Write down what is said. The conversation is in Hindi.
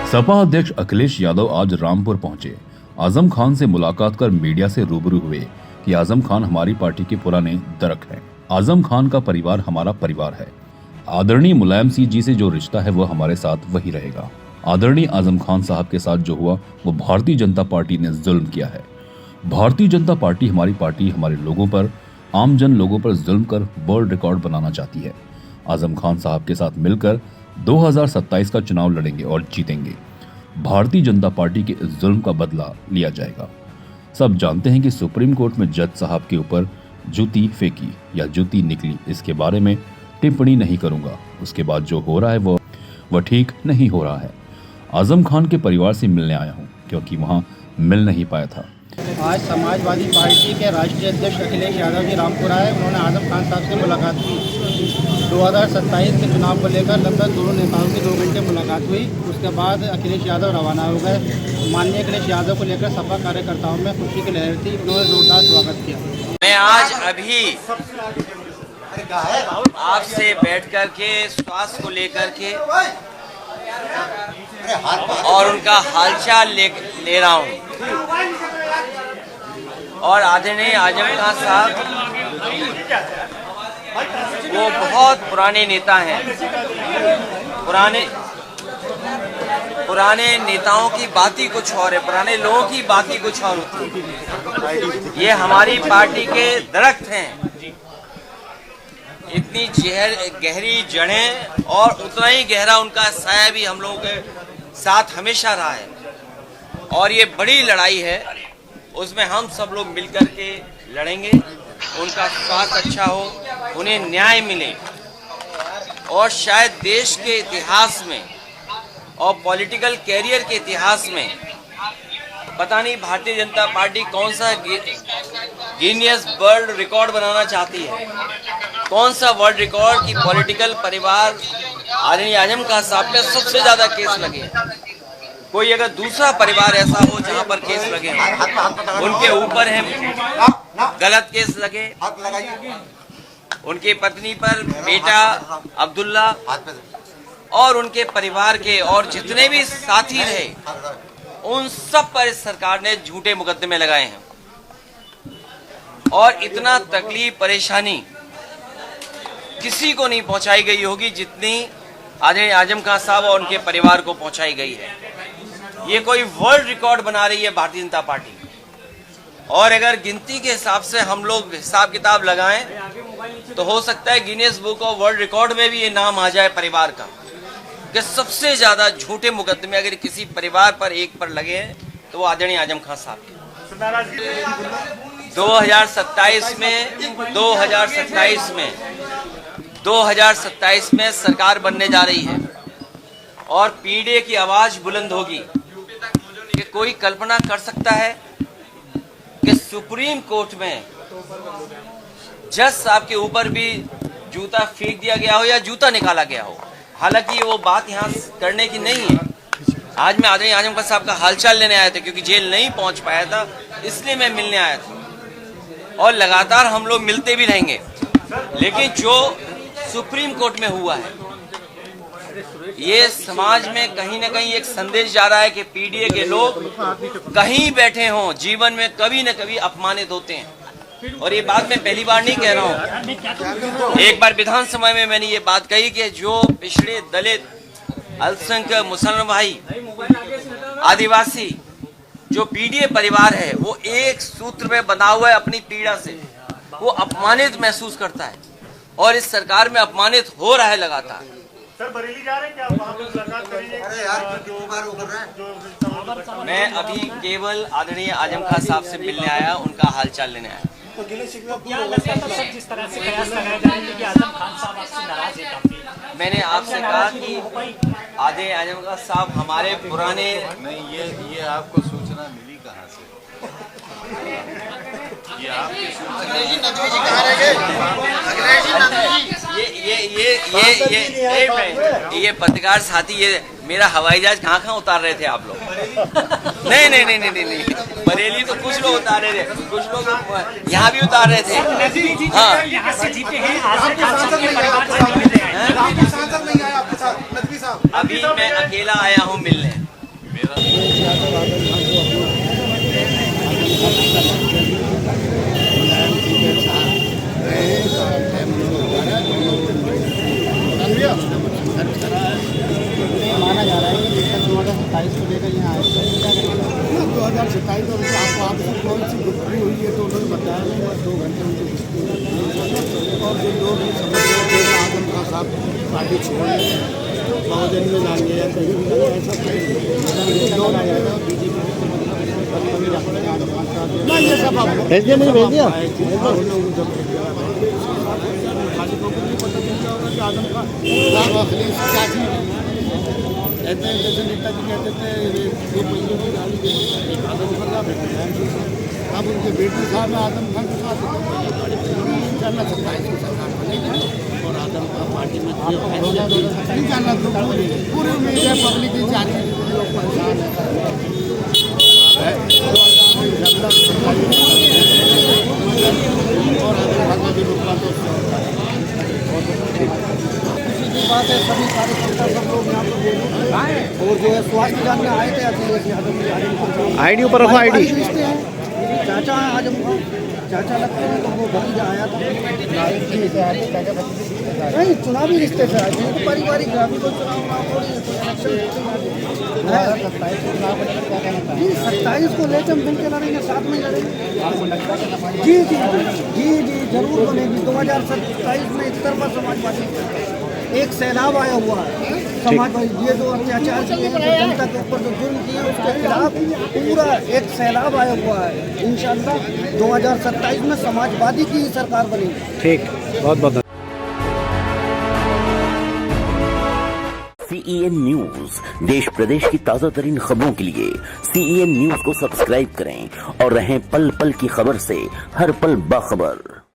सपा अध्यक्ष अखिलेश यादव आज रामपुर पहुंचे। आजम खान से मुलाकात कर मीडिया से रूबरू हुए कि आजम खान हमारी पार्टी के पुराने दरक हैं। आजम खान का परिवार हमारा परिवार है। आदरणीय मुलायम सिंह जी से जो रिश्ता है वो हमारे साथ वही रहेगा। आदरणीय आजम खान साहब के साथ जो हुआ वो भारतीय जनता पार्टी ने जुल्म किया है। भारतीय जनता पार्टी हमारे लोगों पर, आम जन लोगों पर जुल्म कर वर्ल्ड रिकॉर्ड बनाना चाहती है। आजम खान साहब के साथ मिलकर 2027 का चुनाव लड़ेंगे और जीतेंगे। भारतीय जनता पार्टी के इस जुल्म का बदला लिया जाएगा। सब जानते हैं कि सुप्रीम कोर्ट में जज साहब के ऊपर जूती फेंकी या जूती निकली, इसके बारे में टिप्पणी नहीं करूंगा। उसके बाद जो हो रहा है वह ठीक नहीं हो रहा है। आजम खान के परिवार से मिलने आया हूं क्योंकि वहां मिल नहीं पाया था। आज समाजवादी पार्टी के राष्ट्रीय अध्यक्ष अखिलेश यादव जी रामपुर आए। उन्होंने आजम खान साहब से मुलाकात की। 2027 के चुनाव को लेकर लगभग दोनों नेताओं की 2 घंटे मुलाकात हुई। उसके बाद अखिलेश यादव रवाना हो गए। माननीय अखिलेश यादव को लेकर सपा कार्यकर्ताओं में खुशी की लहर थी। उन्होंने जोरदार स्वागत किया। मैं आज अभी आपसे बैठ कर के स्वास्थ्य को लेकर के और उनका हालचाल ले रहा हूँ। और आदरणीय आजम खान साहब वो बहुत पुराने नेता हैं। पुराने नेताओं की बात ही कुछ और है, पुराने लोगों की बात ही कुछ और होती है। ये हमारी पार्टी के दरख्त हैं। इतनी गहरी जड़ें और उतना ही गहरा उनका साया भी हम लोगों के साथ हमेशा रहा है। और ये बड़ी लड़ाई है, उसमें हम सब लोग मिलकर के लड़ेंगे। उनका स्वास्थ्य अच्छा हो, उन्हें न्याय मिले और शायद देश के इतिहास में और पॉलिटिकल कैरियर के इतिहास में पता नहीं भारतीय जनता पार्टी कौन सा गिनीज वर्ल्ड रिकॉर्ड बनाना चाहती है। कौन सा वर्ल्ड रिकॉर्ड की पॉलिटिकल परिवार आदरणीय आजम खान साहब पे सबसे ज्यादा केस लगे। कोई अगर दूसरा परिवार ऐसा हो जहां पर केस लगे उनके ऊपर है गलत केस लगे, उनकी पत्नी पर, बेटा अब्दुल्ला और उनके परिवार के और जितने भी साथी रहे उन सब पर इस सरकार ने झूठे मुकदमे लगाए हैं। और इतना तकलीफ परेशानी किसी को नहीं पहुंचाई गई होगी जितनी आदरणीय आजम खान साहब और उनके परिवार को पहुंचाई गई है। ये कोई वर्ल्ड रिकॉर्ड बना रही है भारतीय जनता पार्टी। और अगर गिनती के हिसाब से हम लोग हिसाब किताब लगाएं तो हो सकता है Guinness book of world record में भी ये नाम आ जाए परिवार का कि सबसे ज्यादा झूठे मुकदमे अगर किसी परिवार पर एक पर लगे हैं तो वो आदरणीय आजम खान साहब के। 2027 में सरकार बनने जा रही है और पीडीए की आवाज बुलंद होगी। कि कोई कल्पना कर सकता है कि सुप्रीम कोर्ट में जज साहब के ऊपर भी जूता फेंक दिया गया हो या जूता निकाला गया हो। हालांकि वो बात यहाँ करने की नहीं है। आज मैं आदरणीय आजम खान साहब का हालचाल लेने आया था क्योंकि जेल नहीं पहुंच पाया था, इसलिए मैं मिलने आया था। और लगातार हम लोग मिलते भी रहेंगे। लेकिन जो सुप्रीम कोर्ट में हुआ है ये समाज में कहीं ना कहीं एक संदेश जा रहा है कि पीडीए के लोग कहीं बैठे हों जीवन में कभी न कभी अपमानित होते हैं। और ये बात मैं पहली बार नहीं कह रहा हूँ। एक बार विधानसभा में मैंने ये बात कही कि जो पिछड़े दलित, अल्पसंख्यक, मुसलमान भाई, आदिवासी जो पीडीए परिवार है वो एक सूत्र में बंधा हुआ है अपनी पीड़ा से, वो अपमानित महसूस करता है और इस सरकार में अपमानित हो रहा है लगातार। सर बरेली जा रहे हैं क्या वहाँ पे मुलाकात करेंगे? अरे यार मैं अभी केवल आदरणीय आजम खान साहब से मिलने आया, उनका हालचाल लेने आया। तो क्या लगता है सर जिस तरह से प्रयास लगाए जा रहे हैं कि आजम खान साहब आपसे नाराज है काफी? मैंने आपसे कहा कि आदरणीय आजम खान साहब हमारे पुराने नहीं, ये आपको सूचना मिली कहाँ से? ये आपकी ये पत्रकार साथी, ये मेरा हवाई जहाज कहाँ उतार रहे थे आप लोग? नहीं, बरेली तो कुछ लोग उतार रहे थे, कुछ लोग यहाँ भी उतार रहे थे। हाँ, यहाँ से जीते हैं आजम खान साहब के परिवार से नहीं मिले हैं। अभी मैं अकेला आया हूँ मिलने। मेरा माना जा रहा है कि लेकर 2027 को लेकर यहाँ आए 2027 में आपको आपसे कौन सी गुफ्तगू हुई है तो उन्होंने बताया नहीं, बस 2 घंटे उनकी गुफ्तगू हुई। और जो लोग समझ रहे थे कि आजम खान साहब पार्टी छोड़ बहुजन में जाएंगे या कहीं भी जाएंगे, ऐसा कहीं नहीं, ये सब आपको भेज दिया, मुझे भेज दिया। आजम खान साहब अखिलेश क्या चीज कहते हैं, जैसे नेताजी कहते थे 2 पहियों की गाड़ी के एक आजम खान साहब है, अब उनके बेटे साहब है आजम खान के साथ इंशाल्लाह 27 की सरकार बनेगी और आजम खान पार्टी में इंशाल्लाह तो पूरी उम्मीद है पब्लिक की जाती लोग परेशान है और आजम खान का भी रुकवा तो बात है। सभी कार्यकर्ता सब लोग यहाँ पर आए और जो है स्वास्थ्य जानने आए थे अखिलेश यादव आईडी ऊपर रखो, आईडी रिश्ते हैं, चाचा हैं आजम खान, चाचा लगते हैं, तो वो भतीजा आया था नहीं चुनावी रिश्ते से आए थे, पारिवारिक अभी कोई चुनाव थोड़ी है 27 को लेकर हम मिलकर लड़ेंगे, साथ में लड़ेंगे। जी जी जी जी जरूर बनेगी। 2027 में एक तरफा समाजवादी एक सैलाब आया हुआ है, समाजवादी ये जो अत्याचार किए हैं, जनता के ऊपर जो जुर्म किए हैं उसके खिलाफ पूरा एक सैलाब आया हुआ है। इंशाअल्लाह 2027 में समाजवादी की ही सरकार बनेगी। ठीक, बहुत बहुत CEN न्यूज देश प्रदेश की ताजा तरीन खबरों के लिए CEN न्यूज को सब्सक्राइब करें और रहें पल पल की खबर से हर पल बाखबर।